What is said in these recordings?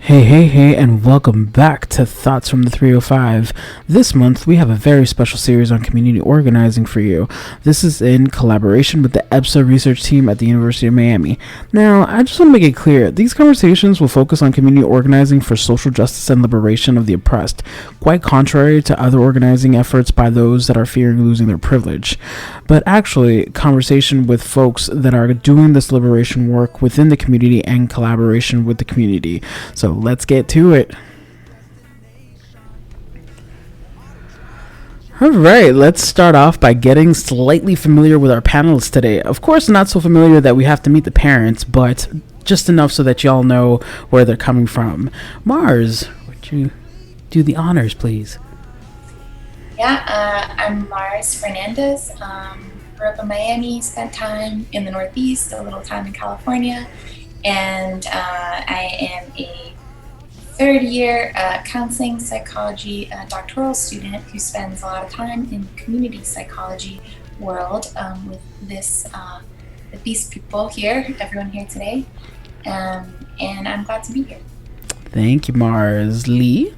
Hey, and welcome back to Thoughts from the 305. This month, we have a very special series on community organizing for you. This is in collaboration with the EPSA Research Team at the University of Miami. Now, I just want to make it clear, these conversations will focus on community organizing for social justice and liberation of the oppressed, quite contrary to other organizing efforts by those that are fearing losing their privilege. But actually, conversation with folks that are doing this liberation work within the community and collaboration with the community. So let's get to it. All right, let's start off by getting slightly familiar with our panelists today. Of course, not so familiar that we have to meet the parents, but just enough so that y'all know where they're coming from. Mars, would you do the honors, please? Yeah, I'm Mars Fernandez. Grew up in Miami, spent time in the Northeast, a little time in California, and I am a third year counseling psychology doctoral student who spends a lot of time in community psychology world with these people here, everyone here today, and I'm glad to be here. Thank you, Mars. Lee?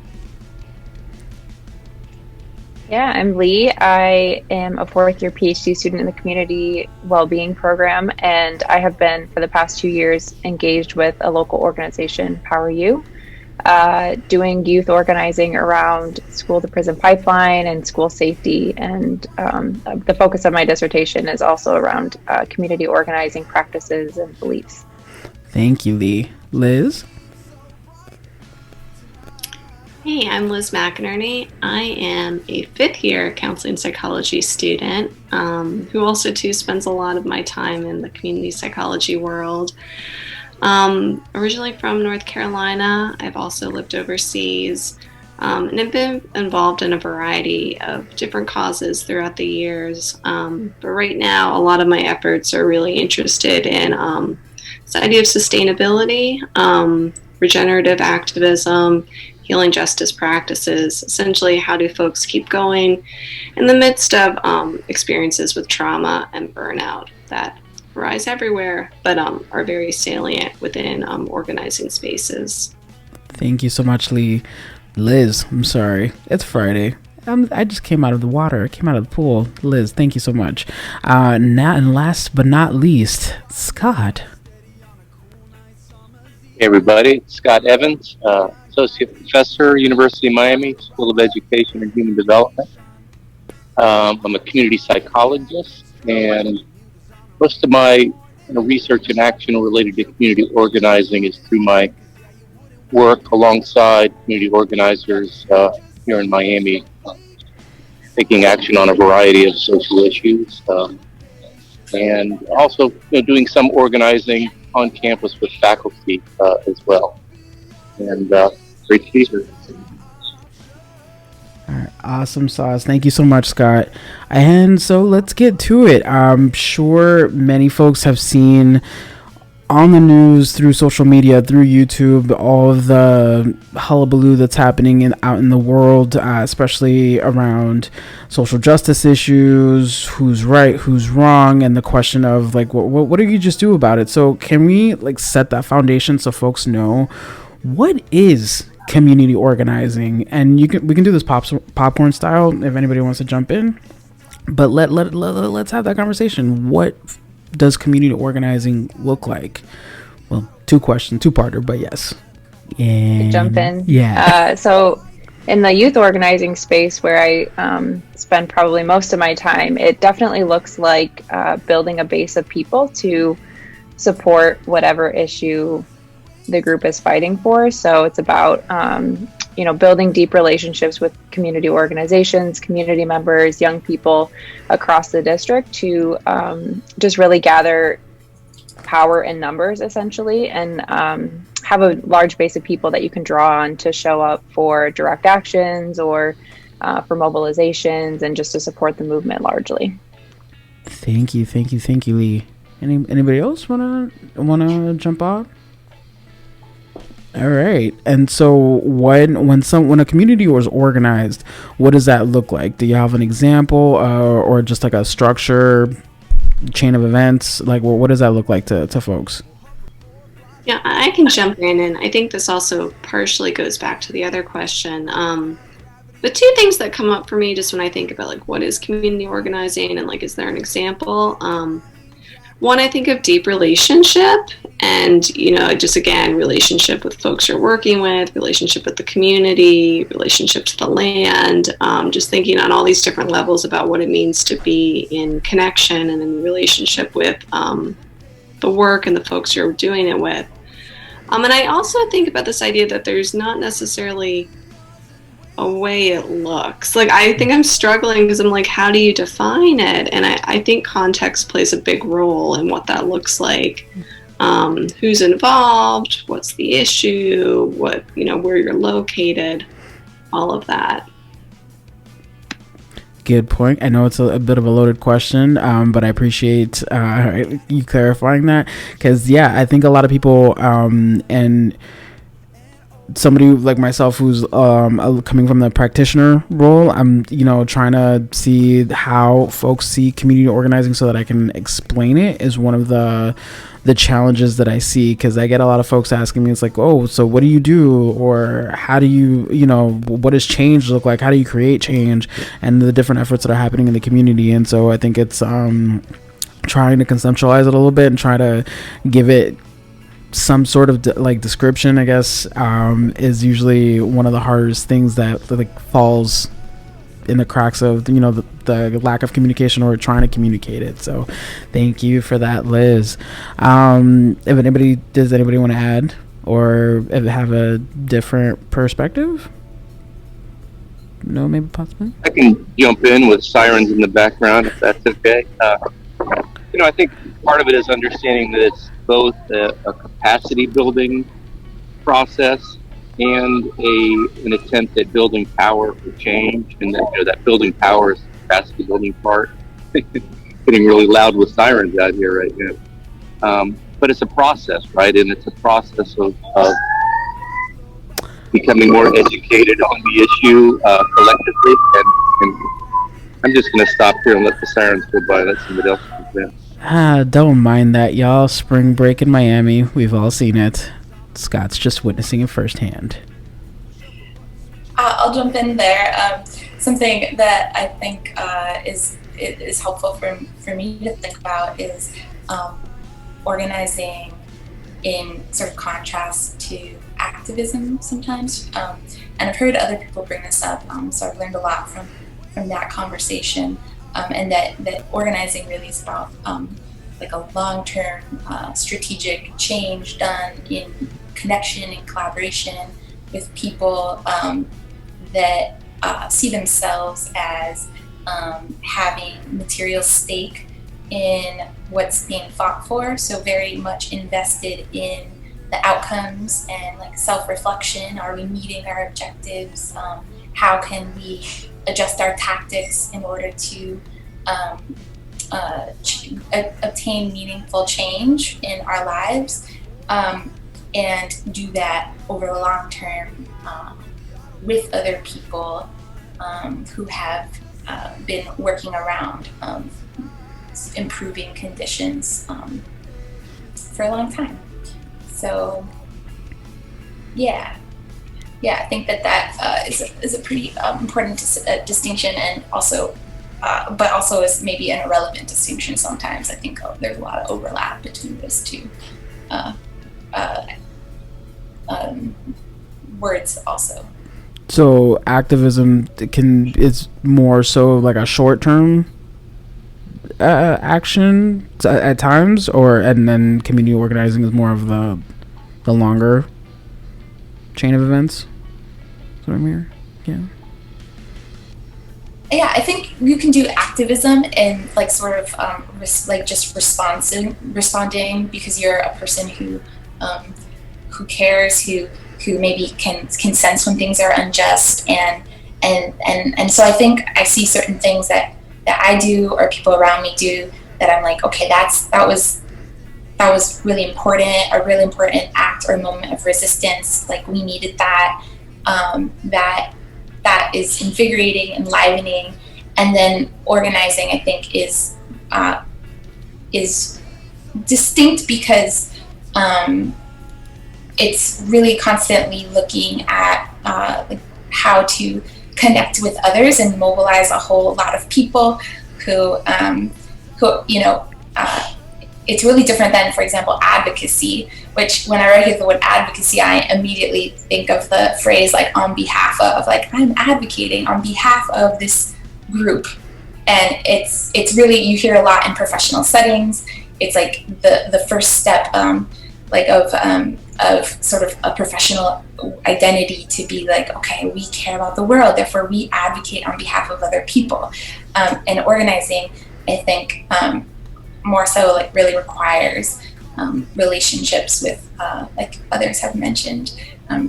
Yeah, I'm Lee. I am a fourth year PhD student in the community well-being program, and I have been for the past 2 years engaged with a local organization, Power U, doing youth organizing around school to prison pipeline and school safety. And the focus of my dissertation is also around community organizing practices and beliefs. Thank you, Lee. Liz? Hey, I'm Liz McInerney. I am a fifth year counseling psychology student who also too spends a lot of my time in the community psychology world. Originally from North Carolina, I've also lived overseas and have been involved in a variety of different causes throughout the years. But right now, a lot of my efforts are really interested in this idea of sustainability, regenerative activism, healing justice practices. Essentially, how do folks keep going in the midst of experiences with trauma and burnout that arise everywhere, but are very salient within organizing spaces. Thank you so much, Lee. Liz, I'm sorry. It's Friday. I just came out of the water. I came out of the pool. Liz, thank you so much. And last but not least, Scott. Hey everybody, Scott Evans, Associate Professor, University of Miami, School of Education and Human Development. I'm a community psychologist, and most of my research and action related to community organizing is through my work alongside community organizers here in Miami, taking action on a variety of social issues, and also doing some organizing on campus with faculty as well. And great to be here. All right, awesome sauce. Thank you so much, Scott. And so let's get to it. I'm sure many folks have seen on the news, through social media, through YouTube, all of the hullabaloo that's happening out in the world, especially around social justice issues, who's right, who's wrong, and the question of what do you just do about it? So can we set that foundation so folks know what is community organizing? And we can do this popcorn style if anybody wants to jump in, but let's have that conversation. What does community organizing look like? Well, two-parter, but yes. And jump in. Yeah. So in the youth organizing space where I spend probably most of my time, it definitely looks like building a base of people to support whatever issue the group is fighting for. So it's about building deep relationships with community organizations, community members, young people across the district to just really gather power in numbers, essentially, and have a large base of people that you can draw on to show up for direct actions or for mobilizations and just to support the movement largely. Thank you, Lee. Anybody else wanna jump off? All right. And so when a community was organized, what does that look like? Do you have an example or just a structure, chain of events? What does that look like to folks? Yeah, I can jump in, and I think this also partially goes back to the other question. The two things that come up for me just when I think about like what is community organizing and like is there an example? One, I think of deep relationship, and just again, relationship with folks you're working with, relationship with the community, relationship to the land. Just thinking on all these different levels about what it means to be in connection and in relationship with the work and the folks you're doing it with. And I also think about this idea that there's not necessarily a way it looks. Like, I think I'm struggling because I'm like, how do you define it? And I think context plays a big role in what that looks like. Who's involved? What's the issue? What, where you're located? All of that. Good point. I know it's a bit of a loaded question, but I appreciate you clarifying that, because I think a lot of people and somebody like myself who's coming from the practitioner role, I'm trying to see how folks see community organizing so that I can explain it is one of the challenges that I see, because I get a lot of folks asking me, it's like, oh, so what do you do, or how do you what does change look like, how do you create change, and the different efforts that are happening in the community. And so I think it's trying to conceptualize it a little bit and try to give it some sort of description, I guess, is usually one of the hardest things that falls in the cracks of the lack of communication or trying to communicate it. So thank you for that, Liz. Does anybody want to add or have a different perspective? No, maybe possibly. I can jump in with sirens in the background if that's okay. I think part of it is understanding that it's both a capacity building process and an attempt at building power for change, and that building power is the capacity building part. Getting really loud with sirens out here right now. But it's a process, right? And it's a process of becoming more educated on the issue collectively. And I'm just going to stop here and let the sirens go by. Let somebody else jump in. Don't mind that, y'all. Spring break in Miami. We've all seen it. Scott's just witnessing it firsthand. I'll jump in there. Something that I think is helpful for me to think about is organizing in sort of contrast to activism sometimes. And I've heard other people bring this up, so I've learned a lot from that conversation. And that organizing really is about like a long-term strategic change done in connection and collaboration with people that see themselves as having material stake in what's being fought for, so very much invested in the outcomes and like self-reflection. Are we meeting our objectives? How can we adjust our tactics in order to obtain meaningful change in our lives, and do that over the long term with other people who have been working around improving conditions for a long time. So I think that is a pretty important distinction, and also, but also is maybe an irrelevant distinction sometimes. I think there's a lot of overlap between those two words also. So activism is more so like a short-term action at times, and then community organizing is more of the longer chain of events. So I'm here. Yeah, I think you can do activism and like sort of just responding because you're a person who cares, who maybe can sense when things are unjust, and so I think I see certain things that I do or people around me do that I'm like, okay, that was really important, a really important act or moment of resistance. Like we needed that. That is invigorating, enlivening, and then organizing, I think, is distinct because it's really constantly looking at like how to connect with others and mobilize a whole lot of people who it's really different than, for example, advocacy, which whenever I hear the word advocacy, I immediately think of the phrase like on behalf of, like I'm advocating on behalf of this group. And it's really, you hear a lot in professional settings. It's like the first step of sort of a professional identity to be like, okay, we care about the world, therefore we advocate on behalf of other people. And organizing, I think, more so like really requires relationships with, like others have mentioned,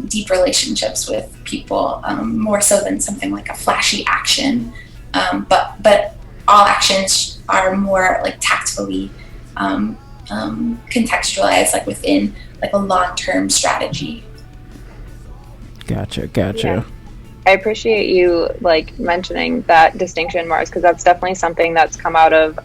deep relationships with people, more so than something like a flashy action. But all actions are more like tactfully contextualized, like within like a long-term strategy. Gotcha. Yeah. I appreciate you like mentioning that distinction, Mars, because that's definitely something that's come out of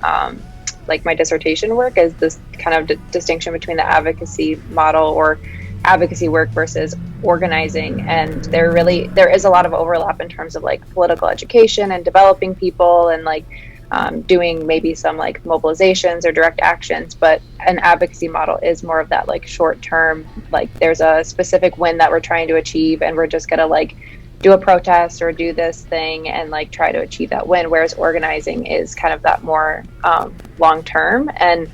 like my dissertation work, is this kind of distinction between the advocacy model or advocacy work versus organizing. And there is a lot of overlap in terms of like political education and developing people and like doing maybe some like mobilizations or direct actions, but an advocacy model is more of that like short term, like there's a specific win that we're trying to achieve and we're just gonna like do a protest or do this thing and like try to achieve that win, whereas organizing is kind of that more long term. And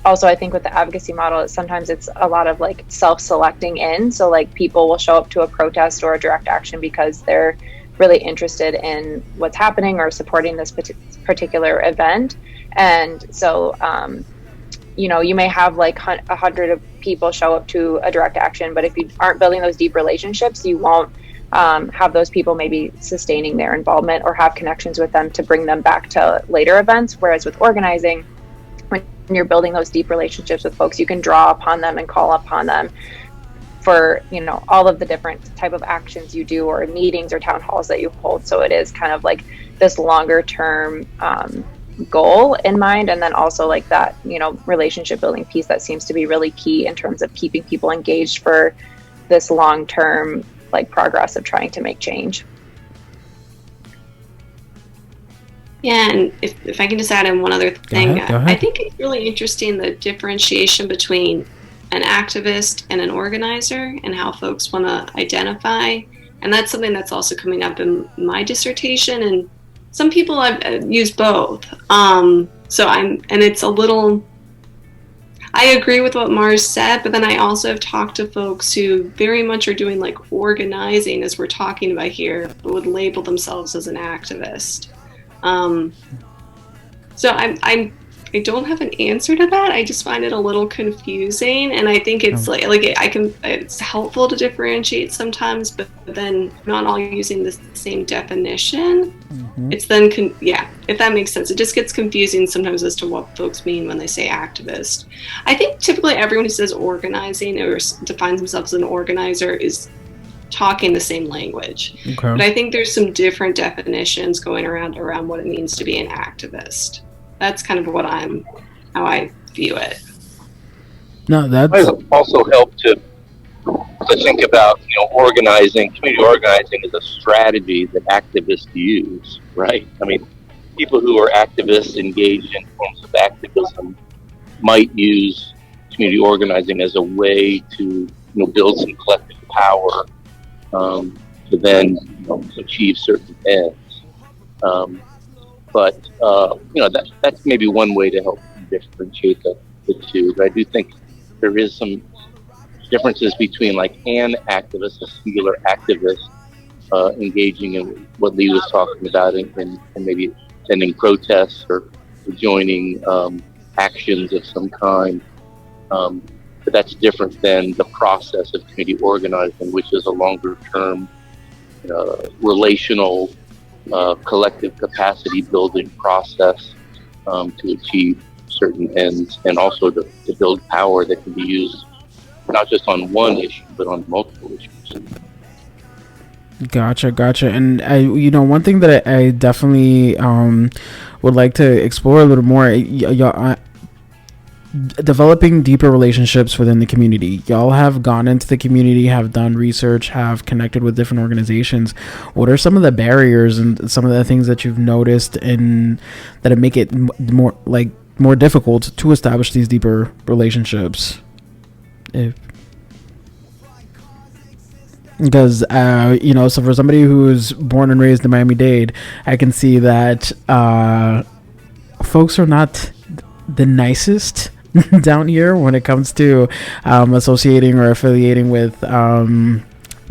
also I think with the advocacy model, sometimes it's a lot of like self-selecting in, so like people will show up to a protest or a direct action because they're really interested in what's happening or supporting this particular event. And so you may have like 100 of people show up to a direct action, but if you aren't building those deep relationships, you won't have those people maybe sustaining their involvement or have connections with them to bring them back to later events. Whereas with organizing, when you're building those deep relationships with folks, you can draw upon them and call upon them for all of the different type of actions you do or meetings or town halls that you hold. So it is kind of like this longer term goal in mind, and then also like that relationship building piece that seems to be really key in terms of keeping people engaged for this long term like progress of trying to make change. Yeah, and if I can just add in one other thing, Go ahead. I think it's really interesting the differentiation between an activist and an organizer and how folks want to identify. And that's something that's also coming up in my dissertation, and some people I've used both. It's a little, I agree with what Mars said, but then I also have talked to folks who very much are doing like organizing, as we're talking about here, but would label themselves as an activist. So I don't have an answer to that. I just find it a little confusing, and I think it's it's helpful to differentiate sometimes, but then not all using the same definition. Mm-hmm. It's then if that makes sense, it just gets confusing sometimes as to what folks mean when they say activist. I think typically everyone who says organizing or defines themselves as an organizer is talking the same language. Okay. But I think there's some different definitions going around what it means to be an activist. That's kind of how I view it. No, that might also help to think about organizing, community organizing as a strategy that activists use, right? I mean, people who are activists engaged in forms of activism might use community organizing as a way to build some collective power to then achieve certain ends. But that's maybe one way to help differentiate the two. But I do think there is some differences between like an activist, a singular activist, engaging in what Lee was talking about, and maybe attending protests or joining actions of some kind. But that's different than the process of community organizing, which is a longer term, relational, collective capacity building process to achieve certain ends, and also to build power that can be used not just on one issue but on multiple issues. Gotcha. And one thing that I definitely would like to explore a little more, developing deeper relationships within the community. Y'all have gone into the community, have done research, have connected with different organizations. What are some of the barriers and some of the things that you've noticed and that make it more difficult to establish these deeper relationships? Because so for somebody who's born and raised in Miami-Dade, I can see that folks are not the nicest down here when it comes to associating or affiliating with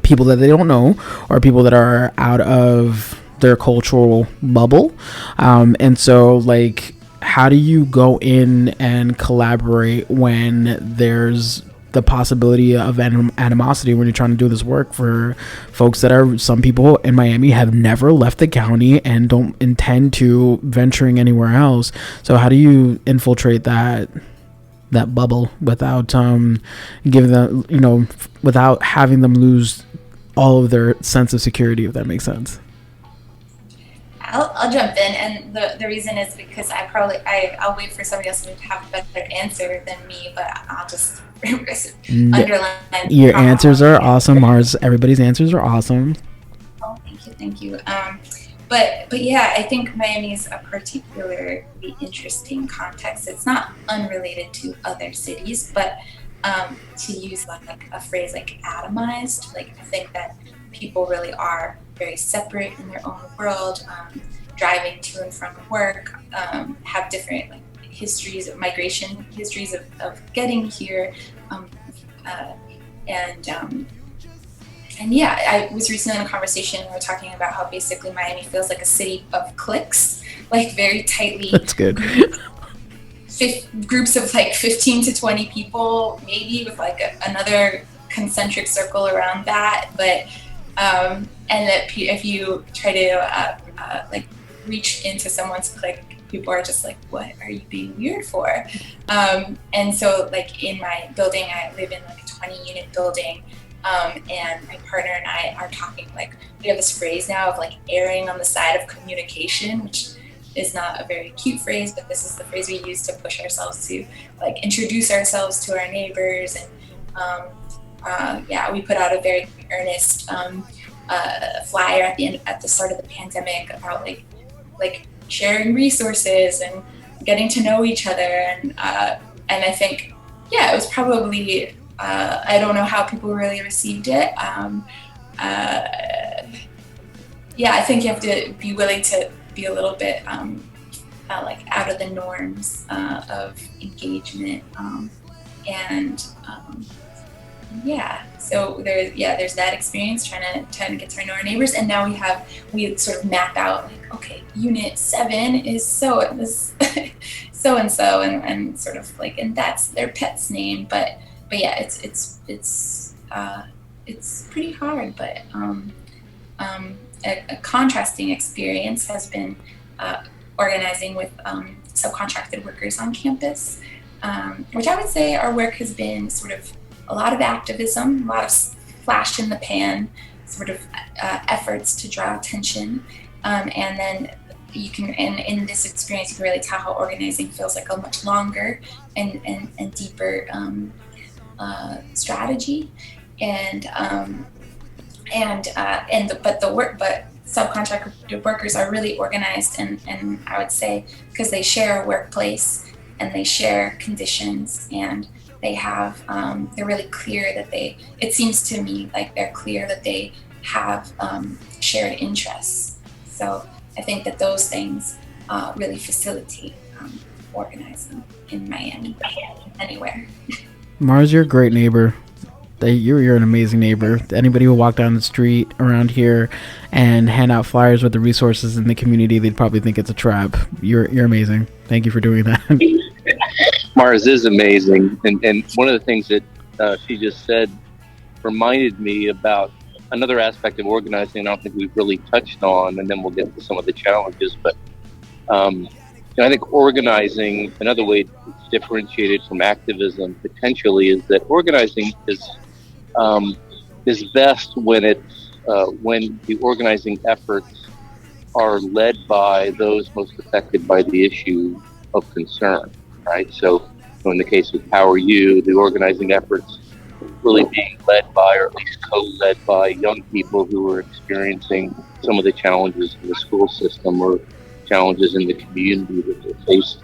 people that they don't know or people that are out of their cultural bubble. And so, like, how do you go in and collaborate when there's the possibility of animosity when you're trying to do this work for folks that are, some people in Miami have never left the county and don't intend to venturing anywhere else? So how do you infiltrate that bubble without giving them, without having them lose all of their sense of security, if that makes sense? I'll jump in, and the reason is because I'll wait for somebody else to have a better answer than me, but I'll just underline. Your answers are awesome, Mars. Everybody's answers are awesome. Oh, thank you. But yeah, I think Miami is a particularly interesting context. It's not unrelated to other cities, but to use like a phrase like atomized, like I think that people really are very separate in their own world, driving to and from work, have different histories of migration, histories of getting here, and yeah, I was recently in a conversation and we were talking about how basically Miami feels like a city of cliques, like very tightly. That's good. Groups of like 15 to 20 people, maybe with like another concentric circle around that, but and that if you try to like reach into someone's clique, people are just like, what are you being weird for? And so like in my building, I live in like a 20 unit building, and my partner and I are talking, like, we have this phrase now of like erring on the side of communication, which is not a very cute phrase, but this is the phrase we use to push ourselves to like introduce ourselves to our neighbors. And yeah, we put out a very earnest flyer at the start of the pandemic about like sharing resources and getting to know each other. And I think, yeah, it was probably, I don't know how people really received it. Yeah, I think you have to be willing to be a little bit like out of the norms of engagement. Yeah, so there's that experience trying to get to know our neighbors, and now we sort of map out like, okay, unit 7 is so and so, and sort of like, and that's their pet's name, but yeah, it's pretty hard, but a contrasting experience has been organizing with subcontracted workers on campus, which I would say our work has been sort of a lot of activism, a lot of flash in the pan sort of efforts to draw attention, and then you can, and in this experience, you can really tell how organizing feels like a much longer and deeper strategy, but subcontracted workers are really organized, and I would say because they share a workplace and they share conditions, and they have they're really clear that it seems to me like they're clear that they have shared interests. So I think that those things really facilitate organizing in Miami, anywhere. Mars, you're a great neighbor. You're an amazing neighbor. Anybody who walked down the street around here and hand out flyers with the resources in the community, they'd probably think it's a trap. You're amazing. Thank you for doing that. Mars is amazing, and one of the things that she just said reminded me about another aspect of organizing I don't think we've really touched on, and then we'll get to some of the challenges. But I think organizing, another way it's differentiated from activism potentially, is that organizing is best when when the organizing efforts are led by those most affected by the issue of concern, right? So So in the case of Power U, the organizing efforts really being led by, or at least co-led by, young people who are experiencing some of the challenges in the school system or challenges in the community that they're facing.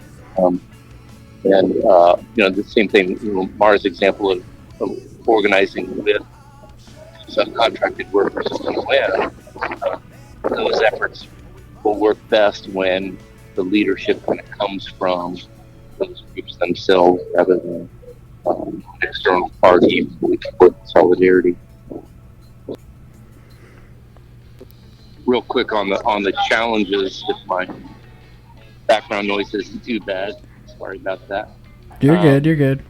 The same thing, Mara's example of organizing with subcontracted workers when those efforts will work best when the leadership kind of comes from those groups themselves rather than an external party with solidarity. Real quick on the challenges, if my background noise isn't too bad. Sorry about that. You're good. You're good.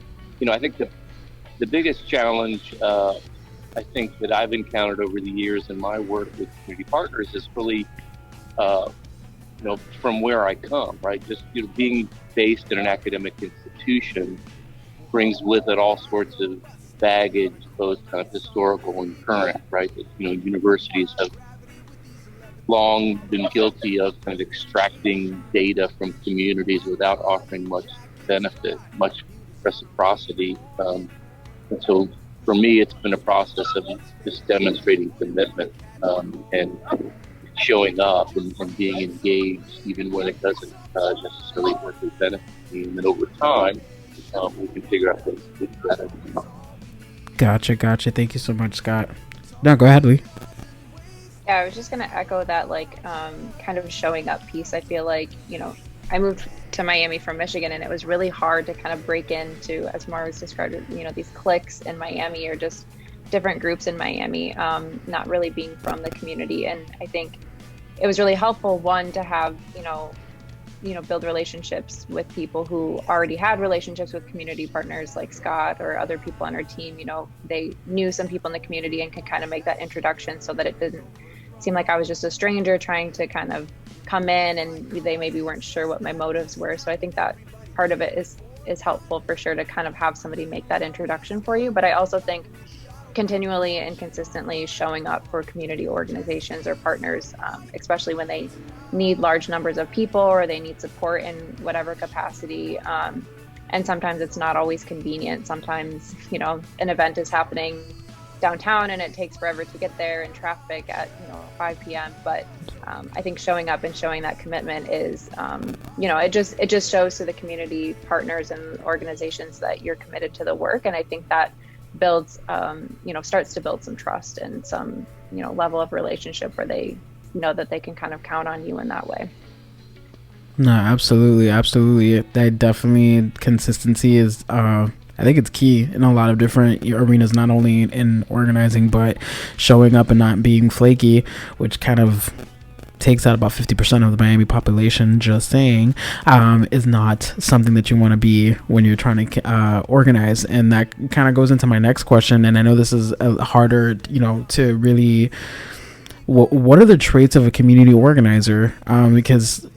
I think the biggest challenge I think that I've encountered over the years in my work with community partners is really, from where I come, right? Just being based in an academic institution brings with it all sorts of baggage, both kind of historical and current, right? Universities have long been guilty of kind of extracting data from communities without offering much benefit, much reciprocity. And so for me, it's been a process of just demonstrating commitment and showing up and being engaged, even when it doesn't necessarily work with benefit. And then over time, we can figure out things to do better. Gotcha. Thank you so much, Scott. No, go ahead, Lee. Yeah, I was just going to echo that, kind of showing up piece. I feel like, I moved to Miami from Michigan, and it was really hard to kind of break into, as Mara's described it, these cliques in Miami or just different groups in Miami, not really being from the community. And I think it was really helpful, one, to have, build relationships with people who already had relationships with community partners like Scott or other people on our team. They knew some people in the community and could kind of make that introduction so that it didn't seem like I was just a stranger trying to kind of come in and they maybe weren't sure what my motives were. So I think that part of it is helpful for sure to kind of have somebody make that introduction for you. But I also think continually and consistently showing up for community organizations or partners, especially when they need large numbers of people or they need support in whatever capacity. And sometimes it's not always convenient. Sometimes, an event is happening downtown and it takes forever to get there and traffic at 5 p.m. But I think showing up and showing that commitment is it just shows to the community partners and organizations that you're committed to the work. And I think that builds starts to build some trust and some level of relationship where they know that they can kind of count on you in that way. No, absolutely. That definitely, consistency is I think it's key in a lot of different arenas, not only in organizing, but showing up and not being flaky, which kind of takes out about 50% of the Miami population, just saying, is not something that you want to be when you're trying to organize. And that kind of goes into my next question. And I know this is harder, to really, what are the traits of a community organizer? Because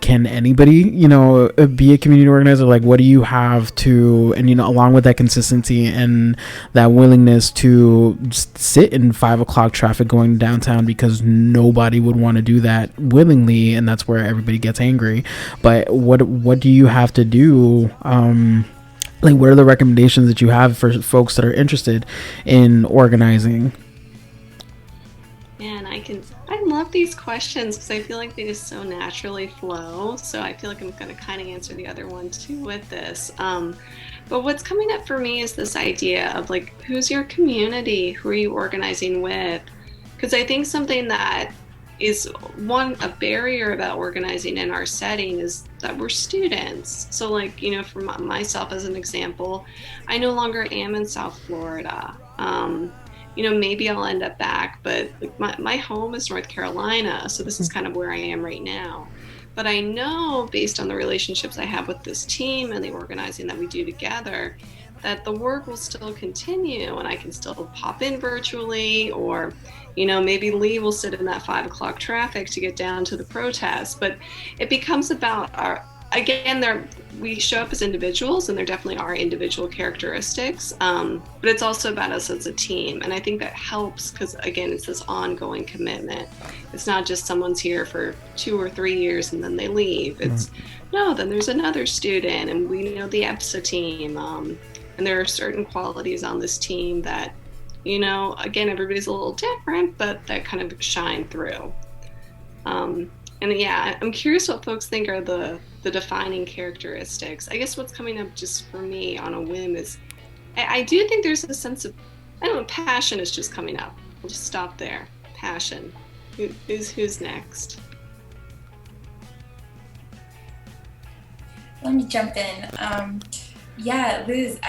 can anybody, be a community organizer? What do you have to, and, along with that consistency and that willingness to just sit in 5 o'clock traffic going downtown, because nobody would want to do that willingly. And that's where everybody gets angry. But what do you have to do? What are the recommendations that you have for folks that are interested in organizing? Man, I love these questions because I feel like they just so naturally flow. So I feel like I'm going to kind of answer the other one too with this. But what's coming up for me is this idea of who's your community? Who are you organizing with? Because I think something that is a barrier about organizing in our setting is that we're students. So for myself as an example, I no longer am in South Florida. Maybe I'll end up back, but my home is North Carolina. So this is kind of where I am right now. But I know, based on the relationships I have with this team and the organizing that we do together, that the work will still continue and I can still pop in virtually, or, maybe Lee will sit in that 5 o'clock traffic to get down to the protest. But it becomes about again, we show up as individuals, and there definitely are individual characteristics, but it's also about us as a team. And I think that helps because, again, it's this ongoing commitment. It's not just someone's here for 2 or 3 years and then they leave. It's no, then there's another student, and we know the EPSA team, and there are certain qualities on this team that, again, everybody's a little different, but that kind of shine through. And yeah, I'm curious what folks think are the defining characteristics. I guess what's coming up just for me on a whim is I do think there's a sense of, I don't know, passion is just coming up. We'll just stop there. Passion. Who's next? Let me jump in. Yeah, Liz,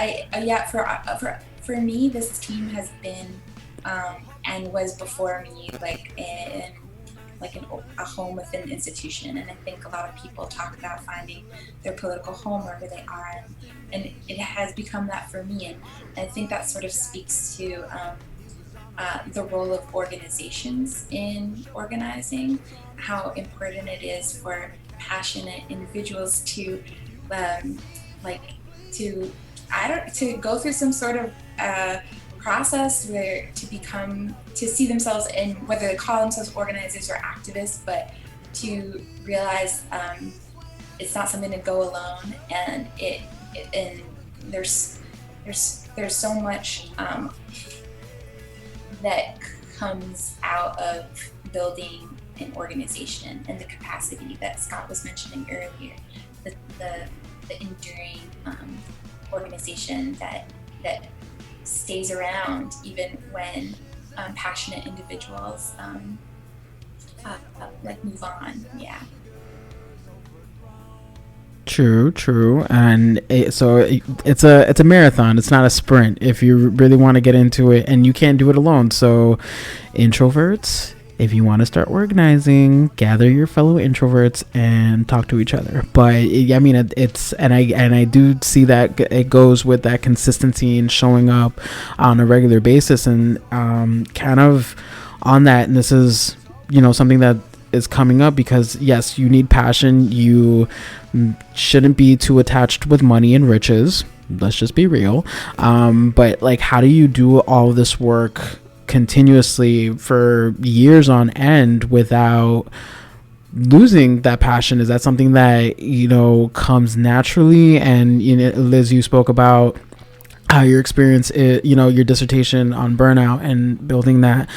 for me, this team has been and was before me a home within an institution. And I think a lot of people talk about finding their political home wherever they are, and it has become that for me. And I think that sort of speaks to the role of organizations in organizing, how important it is for passionate individuals to to go through some sort of process where to see themselves in, whether they call themselves organizers or activists, but to realize it's not something to go alone, and there's so much that comes out of building an organization, and the capacity that Scott was mentioning earlier, the enduring organization that stays around even when passionate individuals move on. Yeah. True. And it's a marathon. It's not a sprint. If you really want to get into it, and you can't do it alone. So introverts, if you want to start organizing, gather your fellow introverts and talk to each other. But I mean, I do see that it goes with that consistency and showing up on a regular basis, and kind of on that. And this is, something that is coming up, because yes, you need passion. You shouldn't be too attached with money and riches. Let's just be real. But how do you do all of this work continuously for years on end without losing that passion? Is that something that comes naturally? And Liz, you spoke about how your experience is, your dissertation on burnout and building that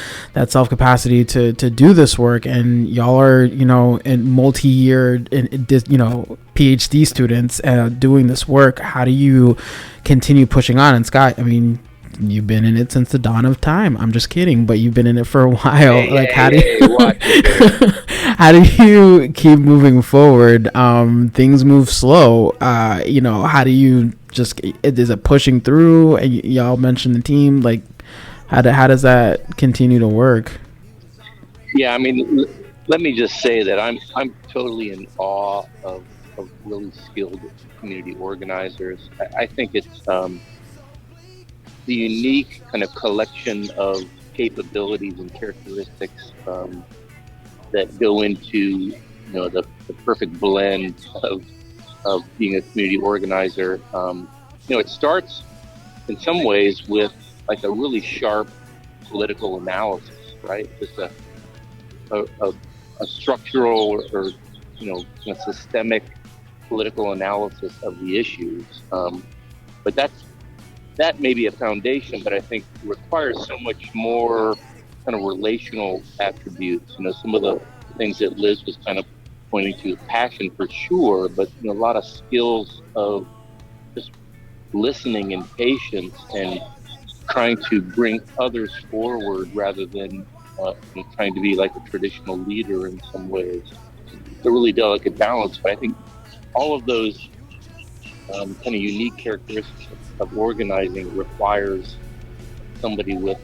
self capacity to do this work, and y'all are in multi-year PhD students doing this work. How do you continue pushing on? And Scott, I mean, you've been in it since the dawn of time. I'm just kidding, but you've been in it for a while. How do you keep moving forward? Things move slow. How do you is it pushing through? And y'all mentioned the team. How does that continue to work? Yeah, I mean, let me just say that I'm totally in awe of really skilled community organizers. I think it's the unique kind of collection of capabilities and characteristics that go into the perfect blend of being a community organizer. It starts in some ways with a really sharp political analysis, right? Just a structural or systemic political analysis of the issues. But that may be a foundation, but I think it requires so much more kind of relational attributes. Some of the things that Liz was kind of pointing to, passion for sure, but a lot of skills of just listening and patience and trying to bring others forward rather than trying to be like a traditional leader in some ways. It's a really delicate balance, but I think all of those kind of unique characteristics of organizing requires somebody with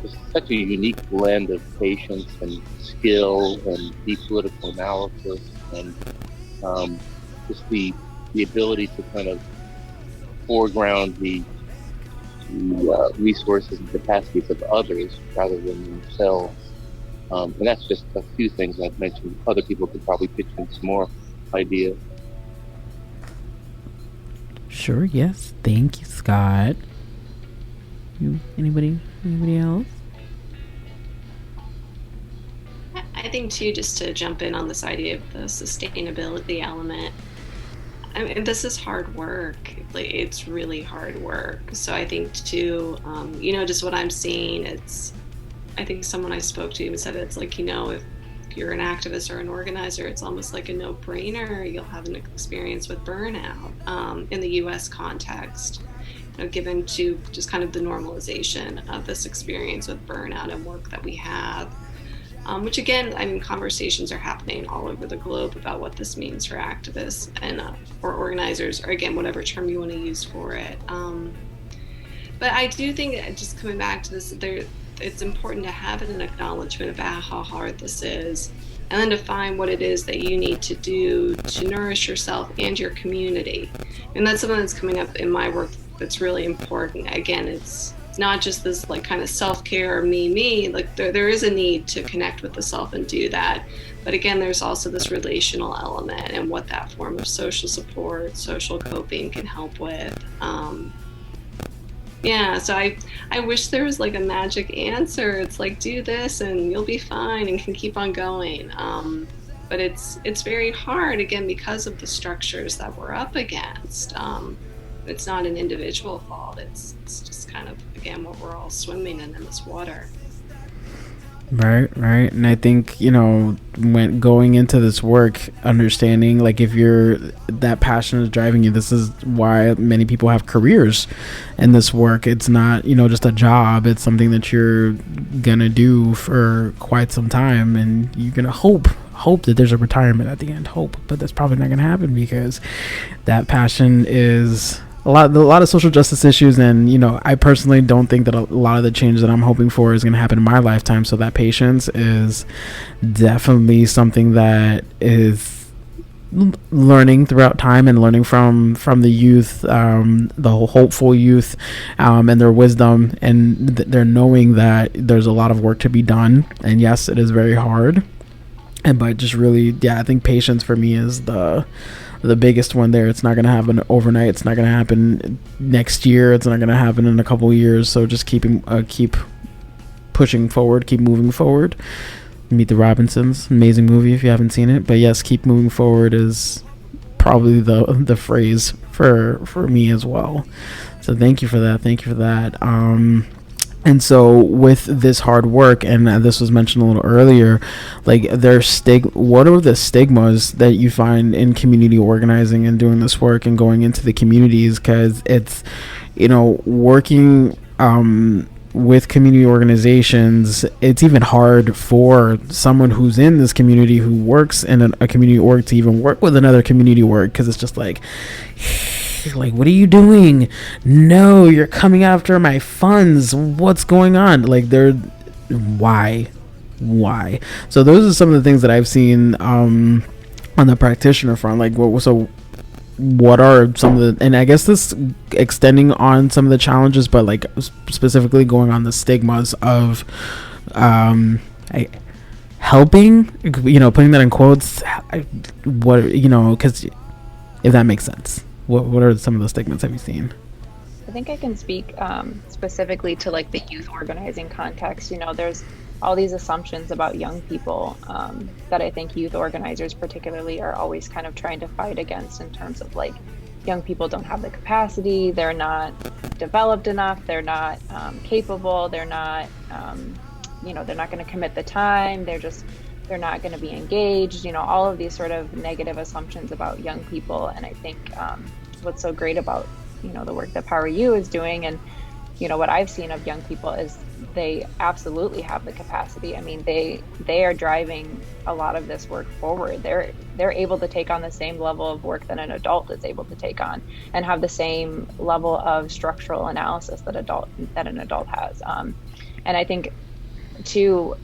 just such a unique blend of patience and skill and deep political analysis, and just the ability to kind of foreground the resources and capacities of others rather than themselves. And that's just a few things I've mentioned. Other people could probably pitch in some more ideas. Sure, yes. Thank you, Scott. Anybody else? I think too, just to jump in on this idea of the sustainability element, I mean, this is hard work. Like, it's really hard work. So I think too, just what I'm seeing, I think someone I spoke to even said it's like, if you're an activist or an organizer, it's almost like a no-brainer. You'll have an experience with burnout in the U.S. context, given to just kind of the normalization of this experience with burnout and work that we have. Which again, I mean, conversations are happening all over the globe about what this means for activists and or organizers, or again, whatever term you want to use for it. But I do think, just coming back to this, it's important to have an acknowledgement about how hard this is, and then to find what it is that you need to do to nourish yourself and your community. And that's something that's coming up in my work that's really important. Again, it's not just this like kind of self-care or me, like there is a need to connect with the self and do that. But again, there's also this relational element and what that form of social support, social coping can help with. So I wish there was like a magic answer. It's like, do this and you'll be fine and can keep on going. But it's very hard, again, because of the structures that we're up against. It's not an individual fault. It's just kind of, again, what we're all swimming in this water. Right. And I think, when going into this work, understanding, like, if that passion is driving you, this is why many people have careers in this work. It's not, just a job. It's something that you're gonna do for quite some time, and you're gonna hope that there's a retirement at the end. But that's probably not gonna happen, because that passion is a lot of social justice issues, and I personally don't think that a lot of the change that I'm hoping for is going to happen in my lifetime. So that patience is definitely something that is learning throughout time, and learning from the youth, the hopeful youth, and their wisdom, and they're knowing that there's a lot of work to be done, and yes, it is very hard, but just really, I think patience for me is the biggest one there. It's not going to happen overnight. It's not going to happen next year. It's not going to happen in a couple of years. So just keep pushing forward, keep moving forward. Meet the Robinsons, amazing movie if you haven't seen it. But yes, keep moving forward is probably the phrase for me as well. So thank you for that. And so with this hard work, and this was mentioned a little earlier, like what are the stigmas that you find in community organizing and doing this work and going into the communities? Because it's, working with community organizations, it's even hard for someone who's in this community, who works in a community org, to even work with another community org, because it's just like, what are you doing? No, you're coming after my funds. What's going on? Like, why? So those are some of the things that I've seen on the practitioner front. Like, what are some of the, and I guess this extending on some of the challenges, but like specifically going on the stigmas of helping, putting that in quotes, because if that makes sense. What are some of the stigmas have you seen? I think I can speak specifically to like the youth organizing context. There's all these assumptions about young people that I think youth organizers particularly are always kind of trying to fight against, in terms of like, young people don't have the capacity, they're not developed enough, they're not capable, they're not, they're not going to commit the time, they're not going to be engaged, all of these sort of negative assumptions about young people. And I think what's so great about, the work that Power U is doing, and, what I've seen of young people, is they absolutely have the capacity. I mean, they are driving a lot of this work forward. They're able to take on the same level of work that an adult is able to take on, and have the same level of structural analysis that an adult has. And I think too,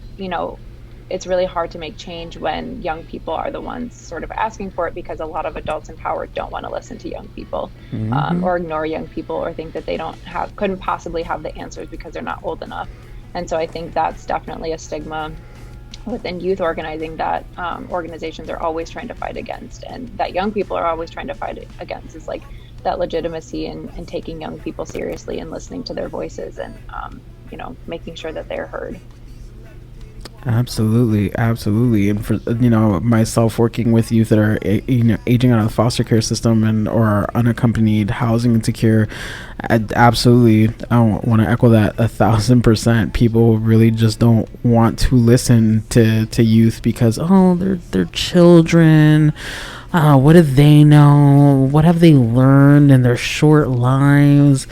it's really hard to make change when young people are the ones sort of asking for it, because a lot of adults in power don't want to listen to young people, or ignore young people, or think that they couldn't possibly have the answers because they're not old enough. And so I think that's definitely a stigma within youth organizing that organizations are always trying to fight against, and that young people are always trying to fight against, is like that legitimacy and taking young people seriously and listening to their voices and, making sure that they're heard. Absolutely. And for myself working with youth that are aging out of the foster care system and or are unaccompanied, housing insecure, I want to echo that 1,000%. People really just don't want to listen to youth because they're children. What do they know? What have they learned in their short lives?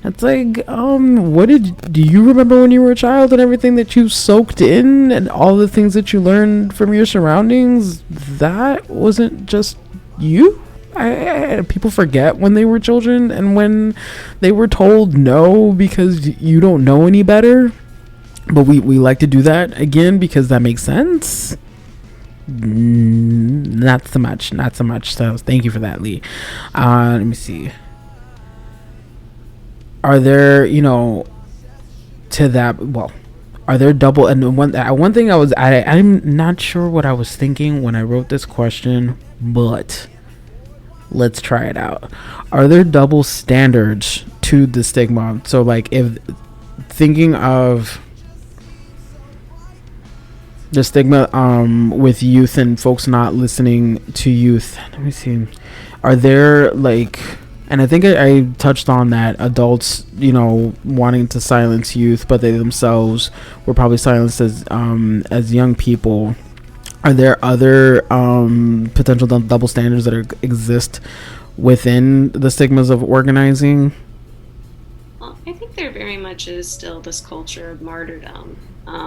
It's like, do you remember when you were a child and everything that you soaked in and all the things that you learned from your surroundings? That wasn't just you. People forget when they were children and when they were told no because you don't know any better. But we like to do that again because that makes sense. Not so much. So thank you for that, Lee. Let me see. Are there, are there double, and one thing I'm not sure what I was thinking when I wrote this question, but let's try it out. Are there double standards to the stigma? So like if thinking of the stigma with youth and folks not listening to youth, let me see. Are there like, and I think I touched on that, adults, wanting to silence youth, but they themselves were probably silenced as young people. Are there other potential double standards that exist within the stigmas of organizing? Well, I think there very much is still this culture of martyrdom.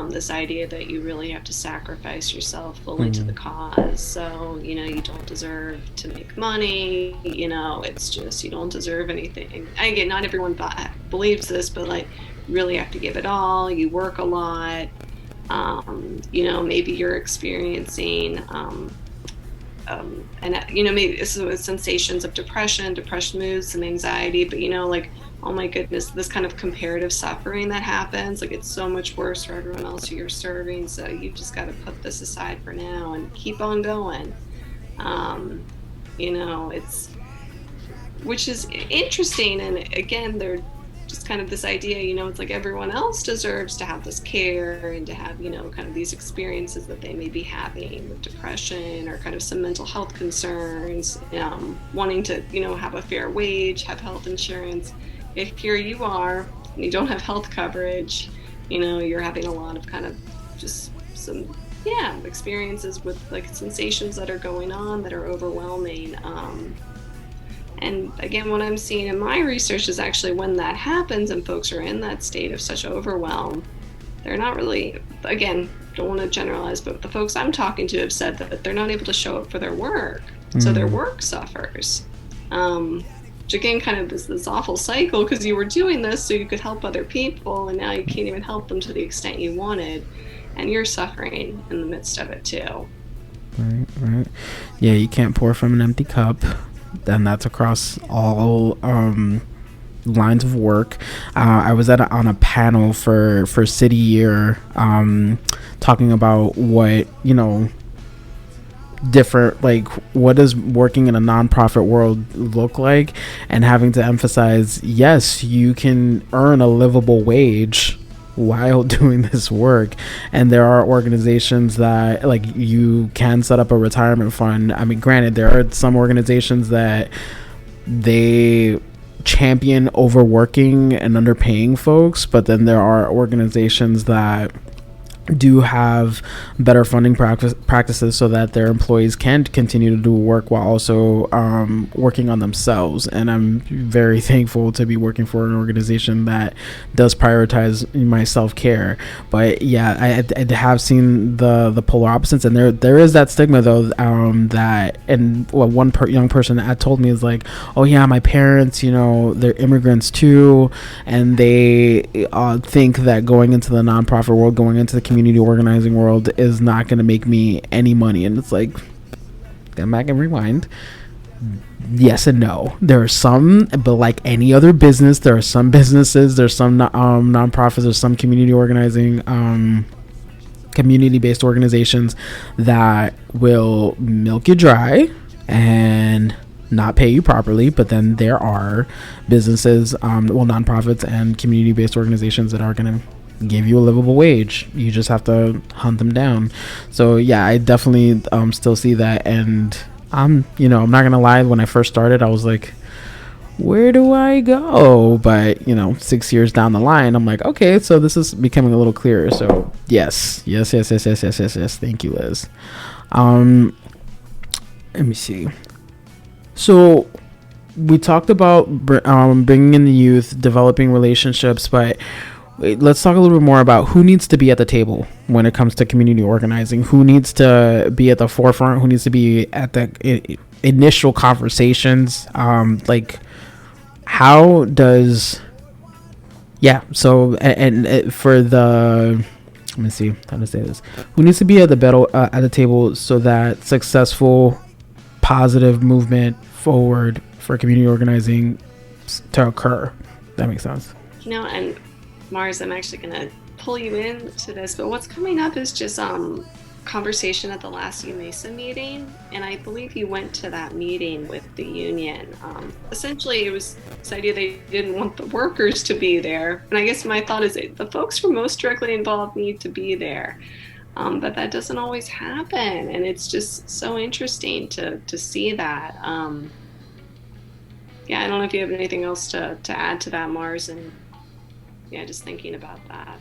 This idea that you really have to sacrifice yourself fully to the cause. So, you don't deserve to make money, it's just, you don't deserve anything. Again, not everyone believes this, but like, you really have to give it all. You work a lot. Maybe you're experiencing, maybe some sensations of depression moods, some anxiety, but oh my goodness, this kind of comparative suffering that happens, like it's so much worse for everyone else who you're serving, so you've just got to put this aside for now and keep on going. Which is interesting, and again, they're just kind of this idea, it's like everyone else deserves to have this care and to have, kind of these experiences that they may be having with depression or kind of some mental health concerns, wanting to, have a fair wage, have health insurance. If here you are, and you don't have health coverage, you're having a lot of kind of just some, experiences with like sensations that are going on that are overwhelming. And again, what I'm seeing in my research is actually when that happens and folks are in that state of such overwhelm, they're not really, again, don't want to generalize, but the folks I'm talking to have said that they're not able to show up for their work. So their work suffers. Which again, kind of is this awful cycle because you were doing this so you could help other people and now you can't even help them to the extent you wanted. And you're suffering in the midst of it too. Right. Yeah, you can't pour from an empty cup. And that's across all lines of work. I was on a panel for City Year talking about what, different, like what does working in a nonprofit world look like, and having to emphasize, yes, you can earn a livable wage while doing this work, and there are organizations that like you can set up a retirement fund. I mean, granted, there are some organizations that they champion overworking and underpaying folks, but then there are organizations that do have better funding practices so that their employees can continue to do work while also working on themselves. And I'm very thankful to be working for an organization that does prioritize my self-care. But yeah, I have seen the polar opposites, and there is that stigma though, that, and one young person that told me is like, oh yeah, my parents, they're immigrants too, and they think that going into the nonprofit world, going into the community organizing world is not going to make me any money. And it's like, come back and rewind. Yes and no. There are some, but like any other business, there are some businesses, there's some nonprofits, there's some community organizing, community-based organizations that will milk you dry and not pay you properly, but then there are businesses, nonprofits and community-based organizations that are going to give you a livable wage. You just have to hunt them down. So yeah, I definitely still see that. And I'm not gonna lie, when I first started, I was like, where do I go? But 6 years down the line, I'm like, okay, so this is becoming a little clearer. So yes. Thank you, Liz. Let me see. So we talked about bringing in the youth, developing relationships, but let's talk a little bit more about who needs to be at the table when it comes to community organizing. Who needs to be at the forefront? Who needs to be at the initial conversations? How does... Yeah, so, and for the... Let me see how to say this. Who needs to be at the table so that successful, positive movement forward for community organizing to occur? That makes sense. And Mars, I'm actually going to pull you into this, but what's coming up is just conversation at the last UMESA meeting, and I believe you went to that meeting with the union. Essentially, it was this idea they didn't want the workers to be there, and I guess my thought is the folks who are most directly involved need to be there, but that doesn't always happen, and it's just so interesting to see that. Yeah, I don't know if you have anything else to add to that, Mars, and yeah, just thinking about that.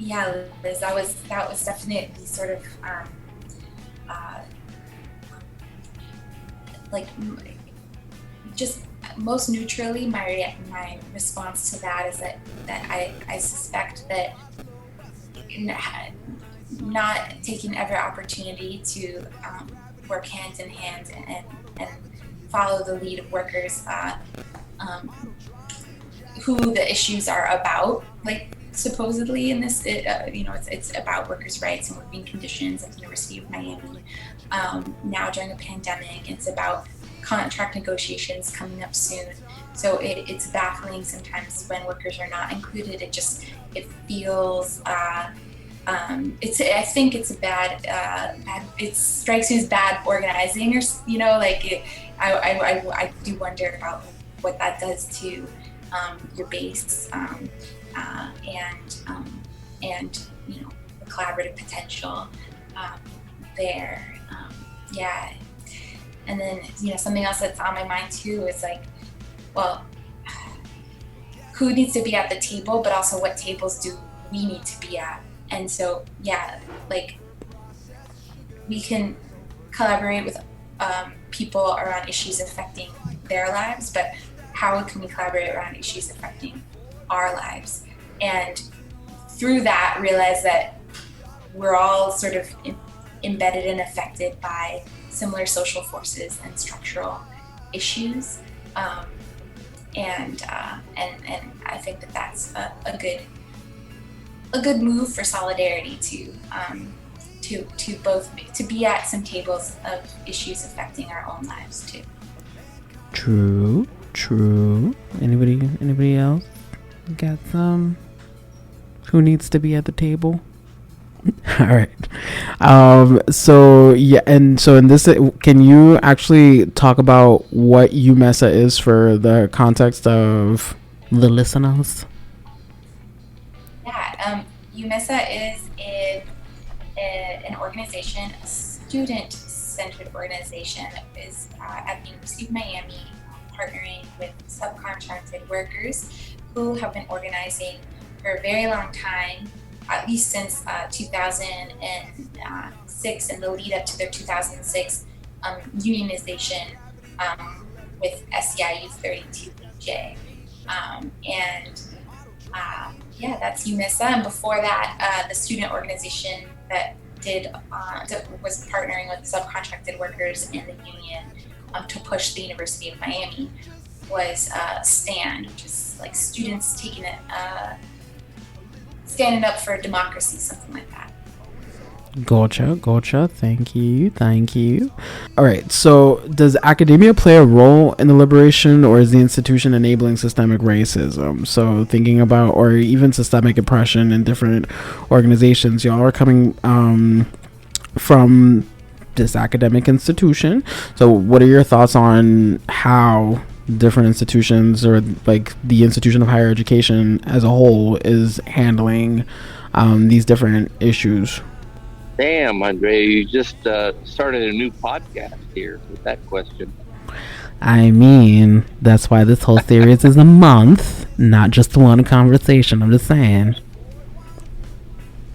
Yeah, Liz, that was definitely sort of just most neutrally, my response to that is that I suspect that not taking every opportunity to work hand in hand and follow the lead of workers who the issues are about, like supposedly in this, it's about workers' rights and working conditions at the University of Miami. Now during a pandemic, it's about contract negotiations coming up soon. So it's baffling sometimes when workers are not included. It feels, I think it's a bad, it strikes me as bad organizing, or I do wonder about what that does to your base. And the collaborative potential there. Yeah. And then, something else that's on my mind too is who needs to be at the table, but also what tables do we need to be at? And so, yeah, we can collaborate with people around issues affecting their lives, but how can we collaborate around issues affecting our lives? And through that, realize that we're all sort of embedded and affected by similar social forces and structural issues. And I think that that's a good move for solidarity to be at some tables of issues affecting our own lives too. True. Anybody else got some? Who needs to be at the table? All right. So in this, can you actually talk about what UMESA is for the context of the listeners? Yeah, UMESA is an organization, a student-centered organization that is at the University of Miami, partnering with subcontracted workers who have been organizing for a very long time, at least since 2006 and the lead up to their 2006 unionization with SEIU 32BJ. That's UMESA. And before that, the student organization that was partnering with subcontracted workers in the union to push the University of Miami was STAND, which is like students taking it, standing up for democracy, something like that. Gotcha. Thank you. All right. So does academia play a role in the liberation, or is the institution enabling systemic racism? So thinking about, or even systemic oppression in different organizations, y'all are coming from this academic institution. So what are your thoughts on how different institutions, or like the institution of higher education as a whole, is handling these different issues? Damn, Andre, you just started a new podcast here with that question. I mean, that's why this whole series is a month, not just one conversation. I'm just saying.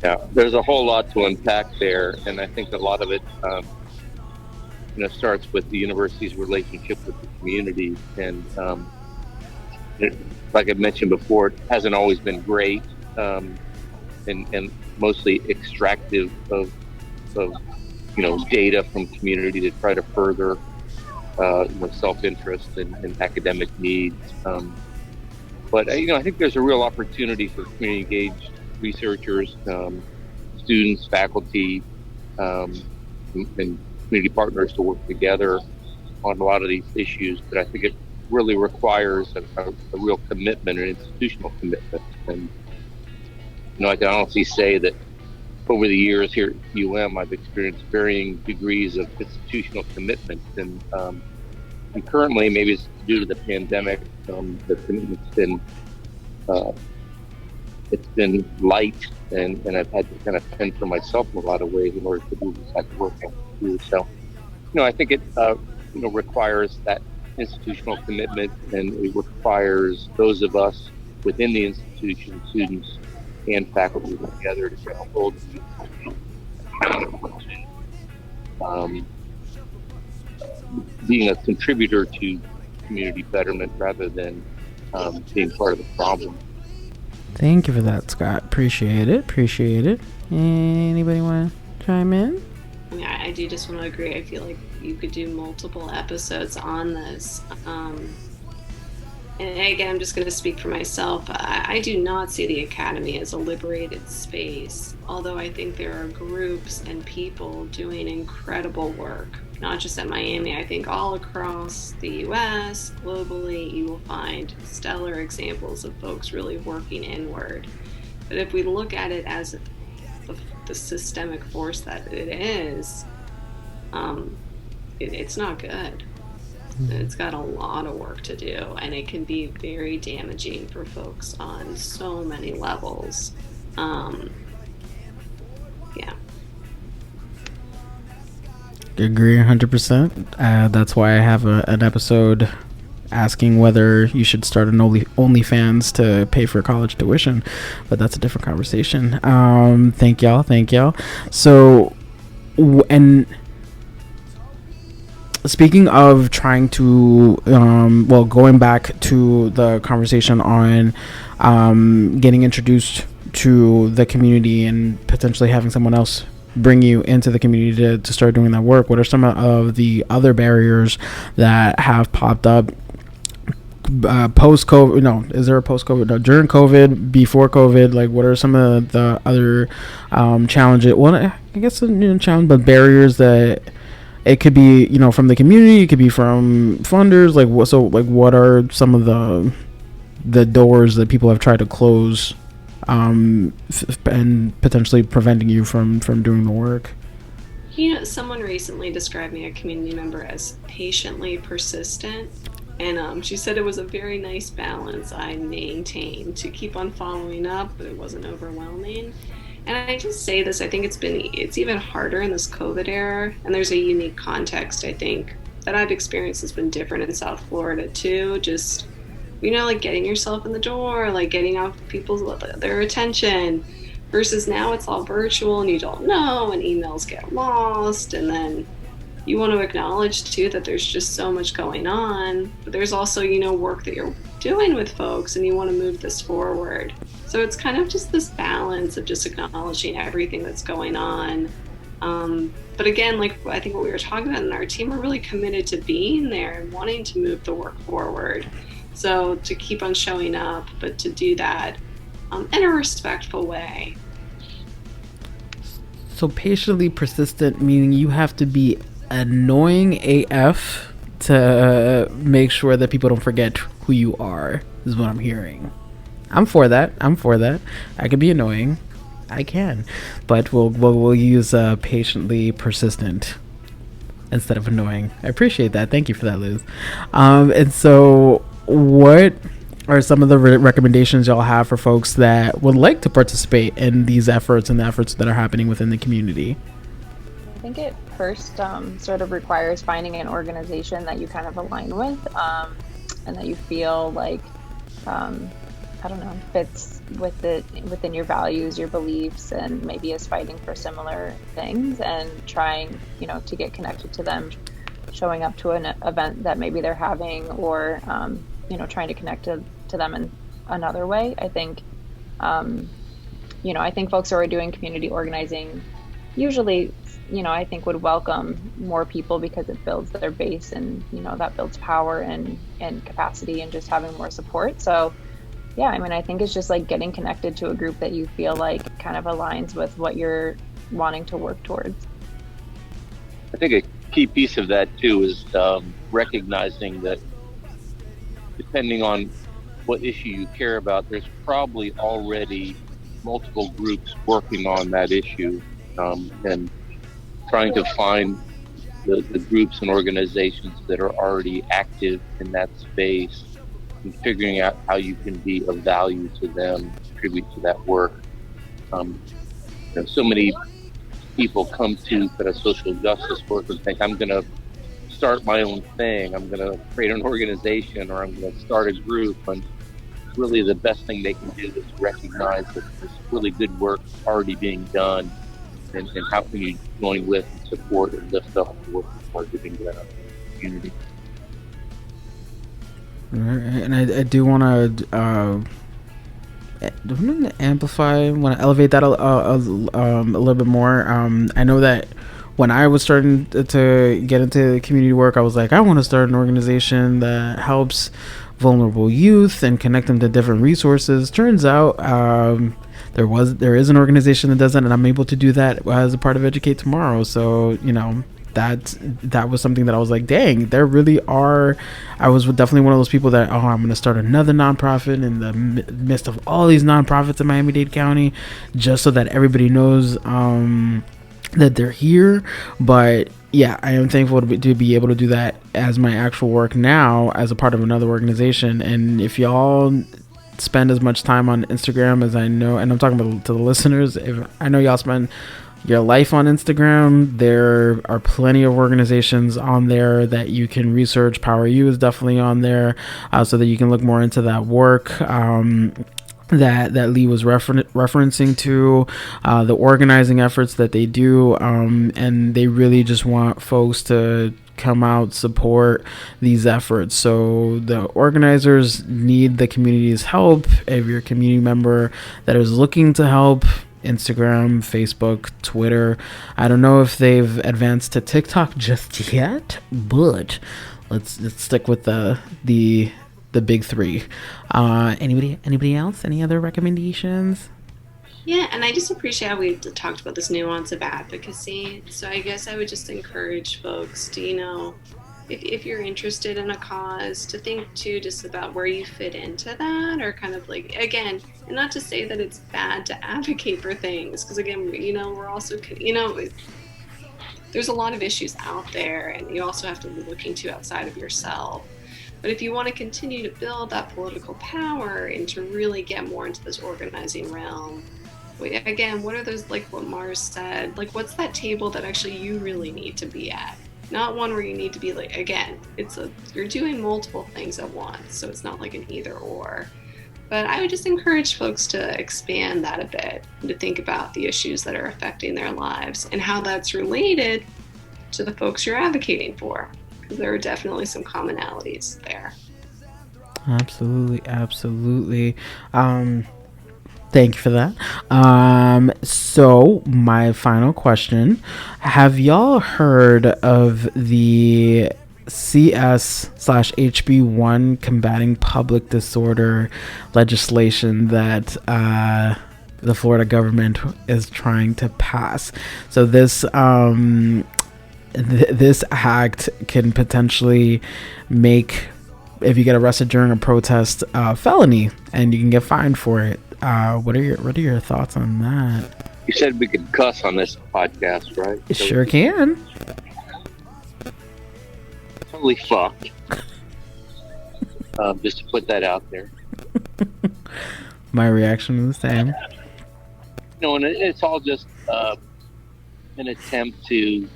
Yeah, there's a whole lot to unpack there, and I think a lot of it, starts with the university's relationship with the community. And like I mentioned before, it hasn't always been great, and mostly extractive of data from community to try to further self-interest and academic needs. But I think there's a real opportunity for community engaged researchers, students, faculty, and community partners to work together on a lot of these issues. But I think it really requires a real commitment, an institutional commitment. And I can honestly say that over the years here at UM, I've experienced varying degrees of institutional commitment, and currently, maybe it's due to the pandemic, the commitment's been light, and I've had to kind of fend for myself in a lot of ways in order to do this type of work. So, I think it requires that institutional commitment, and it requires those of us within the institution, students and faculty, together to kind of hold the being a contributor to community betterment rather than being part of the problem. Thank you for that, Scott. Appreciate it. Anybody want to chime in? I mean, I do just want to agree. I feel like you could do multiple episodes on this. And again, I'm just going to speak for myself. I do not see the academy as a liberated space, although I think there are groups and people doing incredible work, not just at Miami. I think all across the U.S., globally, you will find stellar examples of folks really working inward. But if we look at it as the systemic force that it is, it's not good. It's got a lot of work to do, and it can be very damaging for folks on so many levels. Yeah. Agree 100%. That's why I have an episode asking whether you should start an OnlyFans to pay for college tuition, but that's a different conversation. Thank y'all. So, and speaking of trying to, going back to the conversation on getting introduced to the community and potentially having someone else bring you into the community to start doing that work, what are some of the other barriers that have popped up post-COVID? No, is there a post-COVID? No, during COVID, before COVID? Like, what are some of the other challenges? Well, I guess challenge, but barriers that it could be, from the community, it could be from funders. Like, what are some of the doors that people have tried to close, and potentially preventing you from doing the work? Someone recently described me, a community member, as patiently persistent. And she said it was a very nice balance I maintained to keep on following up, but it wasn't overwhelming. And I just say this, I think it's even harder in this COVID era, and there's a unique context, I think, that I've experienced has been different in South Florida too. Just, like getting yourself in the door, like getting off their attention, versus now it's all virtual and you don't know, and emails get lost, and then you want to acknowledge too that there's just so much going on, but there's also, work that you're doing with folks and you want to move this forward. So it's kind of just this balance of just acknowledging everything that's going on. But again, like I think what we were talking about in our team, we're really committed to being there and wanting to move the work forward. So to keep on showing up, but to do that in a respectful way. So patiently persistent, meaning you have to be annoying AF to make sure that people don't forget who you are, is what I'm hearing. I'm for that. I can be annoying. I can. But we'll use patiently persistent. instead of annoying. I appreciate that. Thank you for that, Liz. And so what are some of the recommendations y'all have for folks that would like to participate in these efforts and the efforts that are happening within the community? I think it first sort of requires finding an organization that you kind of align with, and that you feel like, I don't know, fits within your values, your beliefs, and maybe is fighting for similar things, and trying, to get connected to them, showing up to an event that maybe they're having, or, trying to connect to them in another way. I think, I think folks who are doing community organizing usually, I think would welcome more people, because it builds their base, and, that builds power and capacity, and just having more support. So yeah, I think it's just like getting connected to a group that you feel like kind of aligns with what you're wanting to work towards. I think a key piece of that too is recognizing that depending on what issue you care about, there's probably already multiple groups working on that issue, and trying to find the groups and organizations that are already active in that space, and figuring out how you can be of value to them, contribute to that work. So many people come to kind of social justice work and think, I'm going to start my own thing, I'm going to create an organization, or I'm going to start a group. And really the best thing they can do is recognize that there's really good work already being done, and how can you join with and support and lift up the work that's already being done in the community. And I do want to amplify, want to elevate that a little bit more. I know that when I was starting to get into community work, I was like, I want to start an organization that helps vulnerable youth and connect them to different resources. Turns out there is an organization that does that, and I'm able to do that as a part of Educate Tomorrow. So that was something that I was like, dang, there really are. I was definitely one of those people that, I'm going to start another nonprofit in the midst of all these nonprofits in Miami-Dade County, just so that everybody knows that they're here. But yeah, I am thankful to be able to do that as my actual work now, as a part of another organization. And if y'all spend as much time on Instagram as I know, and I'm talking about to the listeners, if I know y'all spend your life on Instagram, there are plenty of organizations on there that you can research. Power U is definitely on there, so that you can look more into that work that Lee was referencing to, the organizing efforts that they do, and they really just want folks to come out, support these efforts. So the organizers need the community's help. If you're a community member that is looking to help, Instagram, Facebook, Twitter. I don't know if they've advanced to TikTok just yet, but let's stick with the big three. Anybody else? Any other recommendations? Yeah, and I just appreciate how we talked about this nuance of advocacy. So I guess I would just encourage folks to, if you're interested in a cause, to think too just about where you fit into that, or kind of like, again, and not to say that it's bad to advocate for things, because again, we're also, there's a lot of issues out there, and you also have to be looking to outside of yourself. But if you want to continue to build that political power and to really get more into this organizing realm, again, what are those, like what Mars said, like what's that table that actually you really need to be at? Not one where you need to be like, again, you're doing multiple things at once, so it's not like an either or. But I would just encourage folks to expand that a bit, and to think about the issues that are affecting their lives and how that's related to the folks you're advocating for, because there are definitely some commonalities there. Absolutely. Thank you for that. So my final question, have y'all heard of the CS/HB1 combating public disorder legislation that the Florida government is trying to pass? So this this act can potentially make, if you get arrested during a protest, felony, and you can get fined for it. What are your thoughts on that? You said we could cuss on this podcast, right? Sure can. totally fucked. Just to put that out there. My reaction is the same. And it's all just an attempt to,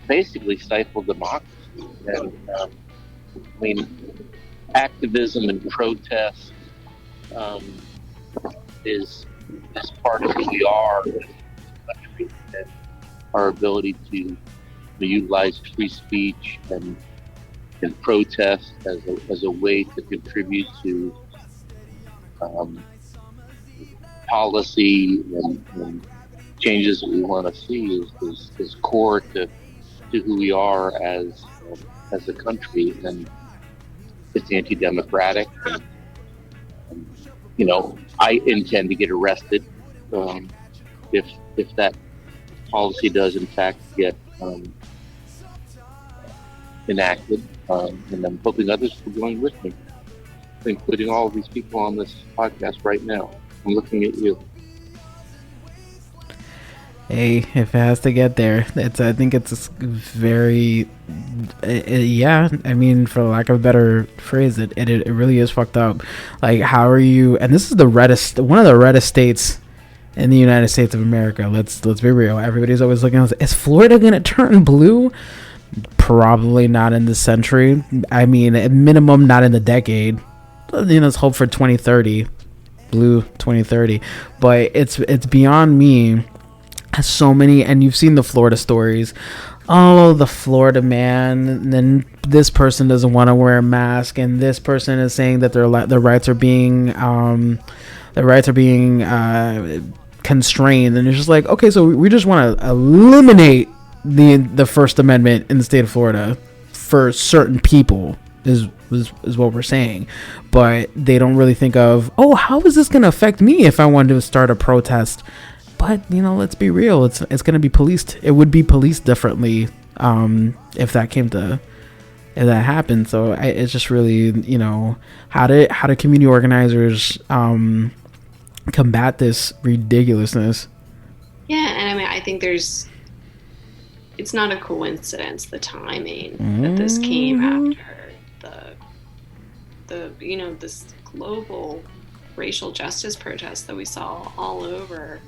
basically stifle democracy. And activism and protest is part of who we are as a country, and our ability to utilize free speech and protest as a way to contribute to policy and changes that we want to see is core to who we are as a country, and it's anti-democratic. And I intend to get arrested if that policy does in fact get enacted, and I'm hoping others will join with me, including all of these people on this podcast right now. I'm looking at you. Hey, if it has to get there, I think it's very, yeah. I mean, for lack of a better phrase, it really is fucked up. Like, how are you? And this is one of the reddest states in the United States of America. Let's be real. Everybody's always looking. Is Florida gonna turn blue? Probably not in this century. I mean, at minimum, not in the decade. Let's hope for 2030, blue 2030. But it's beyond me. So many, and you've seen the Florida stories. Oh, the Florida man, and then this person doesn't want to wear a mask, and this person is saying that their rights are being constrained, and it's just like, okay, so we just want to eliminate the First Amendment in the state of Florida for certain people is what we're saying, but they don't really think of, oh, how is this going to affect me if I wanted to start a protest? But let's be real, it's going to be policed. It would be policed differently if that happened. So it's just really, how do community organizers combat this ridiculousness? Yeah, and I mean, I think it's not a coincidence, the timing that this came after this global racial justice protest that we saw all over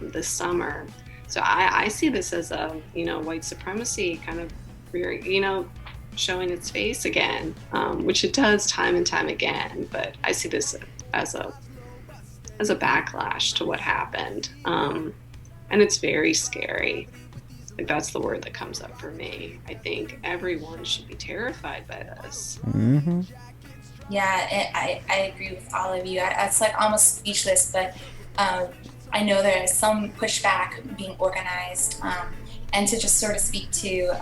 this summer. So I see this as a white supremacy kind of showing its face again, which it does time and time again. But I see this as a backlash to what happened, and it's very scary. Like, that's the word that comes up for me. I think everyone should be terrified by this. Mm-hmm. Yeah, I agree with all of you. It's like almost speechless, but I know there is some pushback being organized. And to just sort of speak to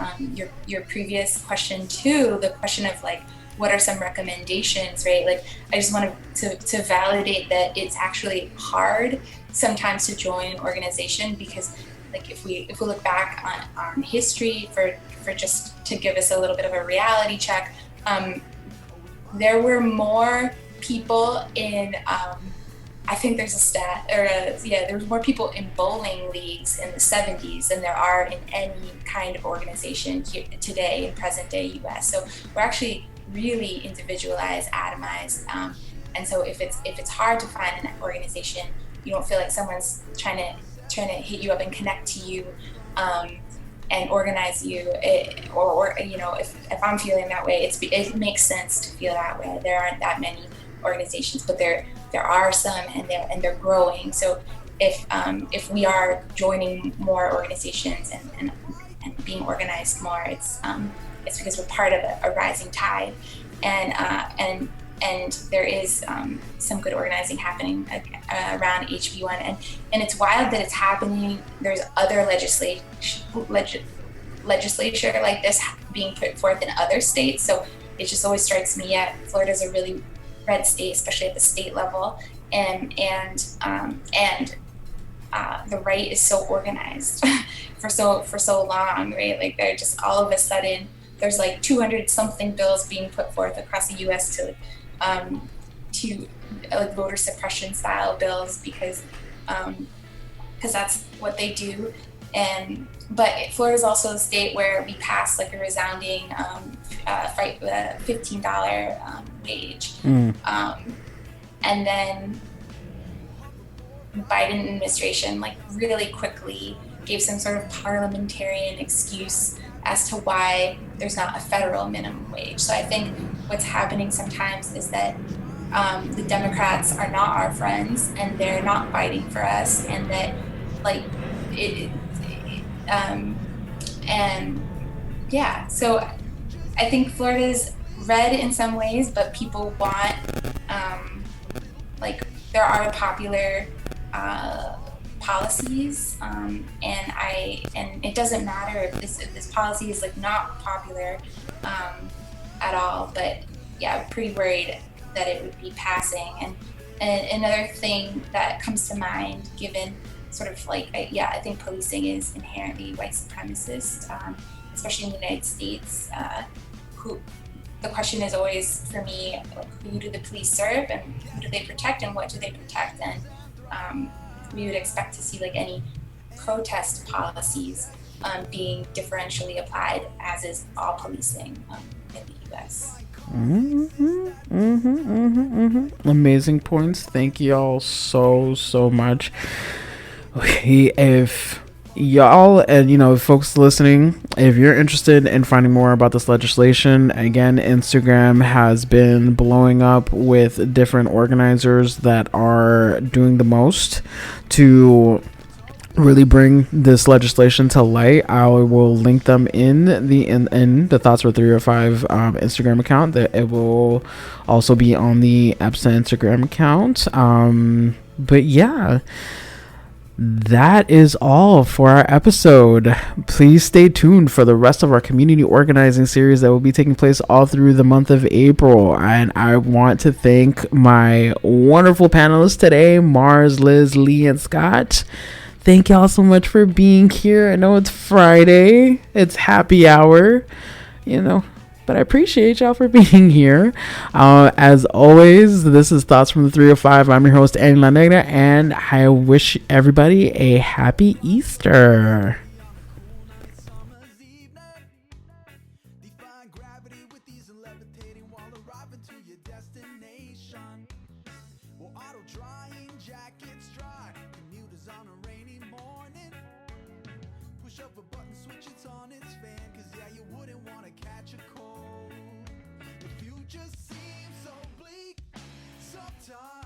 your previous question too, the question of like, what are some recommendations, right? Like, I just want to validate that it's actually hard sometimes to join an organization, because like if we look back on history for just to give us a little bit of a reality check, there were more people in I think there's a stat, there was more people in bowling leagues in the 70s than there are in any kind of organization here today in present day US. So we're actually really individualized, atomized, and so if it's hard to find an organization, you don't feel like someone's trying to hit you up and connect to you and organize you, or if I'm feeling that way, it makes sense to feel that way. There aren't that many organizations, but there are some, and they're growing. So if we are joining more organizations and being organized more, it's because we're part of a rising tide, and there is some good organizing happening around HB1, and it's wild that it's happening. There's other legislature like this being put forth in other states, so it just always strikes me at Florida's a really red state, especially at the state level, and the right is so organized for so long, right? Like, they're just all of a sudden there's like 200 something bills being put forth across the U.S. to like voter suppression style bills, because that's what they do. But Florida is also a state where we passed like a resounding $15 wage. And then Biden administration like really quickly gave some sort of parliamentarian excuse as to why there's not a federal minimum wage. So I think what's happening sometimes is that the Democrats are not our friends and they're not fighting for us, and that like so I think Florida's red in some ways, but people want like there are popular policies, and it doesn't matter if this policy is like not popular at all, but yeah, I'm pretty worried that it would be passing. And another thing that comes to mind, given sort of like I think policing is inherently white supremacist, especially in the United States. The question is always for me, like, who do the police serve and who do they protect and what do they protect? And we would expect to see like any protest policies being differentially applied, as is all policing in the U.S. Amazing points. Thank you all so much. Okay, if y'all and folks listening, if you're interested in finding more about this legislation, again, Instagram has been blowing up with different organizers that are doing the most to really bring this legislation to light. I will link them in the Thoughts for 305 Instagram account. That it will also be on the EPSA Instagram account. But yeah, that is all for our episode. Please stay tuned for the rest of our community organizing series that will be taking place all through the month of April. And I want to thank my wonderful panelists today, Mars, Liz, Lee, and Scott. Thank y'all so much for being here. I know it's Friday. It's happy hour, but I appreciate y'all for being here. As always, this is Thoughts from the 305. I'm your host, Annie La Negra, and I wish everybody a happy Easter. Just seems so bleak sometimes.